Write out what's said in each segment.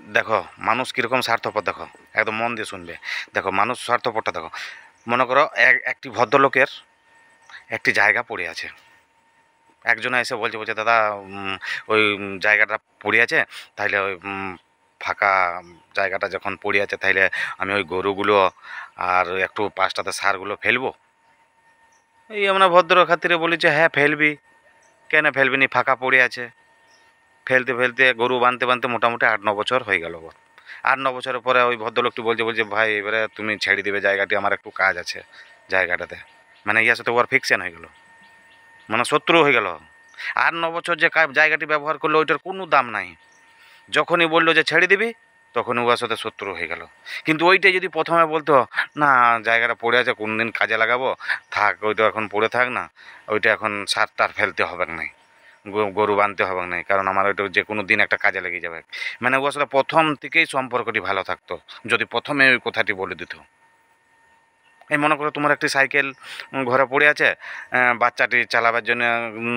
দেখো মানুষ কীরকম স্বার্থপর, দেখো একদম মন দিয়ে শুনবে। দেখো মানুষ স্বার্থপরটা দেখো। মনে করো একটি ভদ্রলোকের একটি জায়গা পড়ে আছে, একজনে এসে বলছে দাদা ওই জায়গাটা পড়ে আছে, তাইলে ওই ফাঁকা জায়গাটা যখন পড়ে আছে তাইলে আমি ওই গরুগুলো আর একটু পাঁচটাতে সারগুলো ফেলবো। এই আমরা ভদ্র খাতিরে বলেছে হ্যাঁ ফেলবি, কেন ফেলবি নি, ফাঁকা পড়ে আছে। ফেলতে ফেলতে গরু বাঁধতে বাঁধতে মোটামুটি 8-9 বছর হয়ে গেল। 8-9 বছরের পরে ওই ভদ্রলোকটি বলছে ভাই এবারে তুমি ছেড়ে দিবে জায়গাটি, আমার একটু কাজ আছে জায়গাটাতে। মানে ইয়ার সাথে ওর ফিকশন হয়ে গেল, মানে শত্রু হয়ে গেল। 8-9 বছর যে জায়গাটি ব্যবহার করলো ওইটার কোনো দাম নাই। যখনই বললো যে ছেড়ে দিবি তখনই ওর সাথে শত্রু হয়ে গেল। কিন্তু ওইটাই যদি প্রথমে বলতো না জায়গাটা পড়ে আছে কোন দিন কাজে লাগাবো, থাক ওইটা এখন পড়ে থাক না, ওইটা এখন সার টার ফেলতে হবে না, গরু বাঁধতে হবে না, কারণ আমার ওইটা যে কোনো দিন একটা কাজে লেগে যাবে। মানে ওর সাথে প্রথম থেকেই সম্পর্কটি ভালো থাকতো যদি প্রথমে ওই কথাটি বলে দিত। এই মনে করো তোমার একটি সাইকেল ঘরে পড়ে আছে, বাচ্চাটি চালাবার জন্য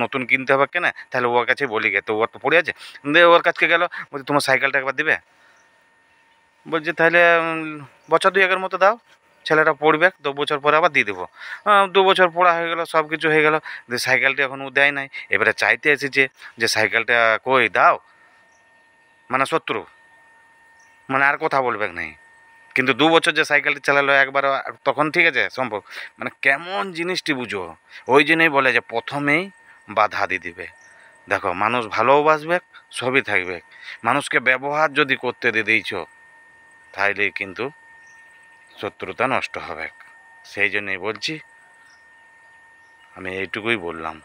নতুন কিনতে হবে কেন, তাহলে ওর কাছে বলি গে, তো ওর তো পড়ে আছে, দিয়ে ওর কাছকে গেল বলছে তোমার সাইকেলটা একবার দিবে। বলছে তাহলে বছর 2-1 মতো দাও, ছেলেটা পড়বে 2 বছর পরে আবার দিয়ে দেবো। 2 বছর পড়া হয়ে গেল, সব কিছু হয়ে গেল, যে সাইকেলটা এখন ও দেয় নাই। এবারে চাইতে এসেছে যে সাইকেলটা কই দাও, মানে শত্রু, মানে আর কথা বলবে নাই। কিন্তু 2 বছর যে সাইকেলটি চালালো একবার, তখন ঠিক আছে সম্ভব। মানে কেমন জিনিসটি বুঝো। ওই জন্যই বলে যে প্রথমেই বাধা দিয়ে দিবে। দেখো মানুষ ভালোবাসবে, সবই থাকবে, মানুষকে ব্যবহার যদি করতে দিয়ে দিয়েছ তাইলেই কিন্তু শত্রুতা নষ্ট হবে। সেই জন্যই বলছি, আমি এইটুকুই বললাম।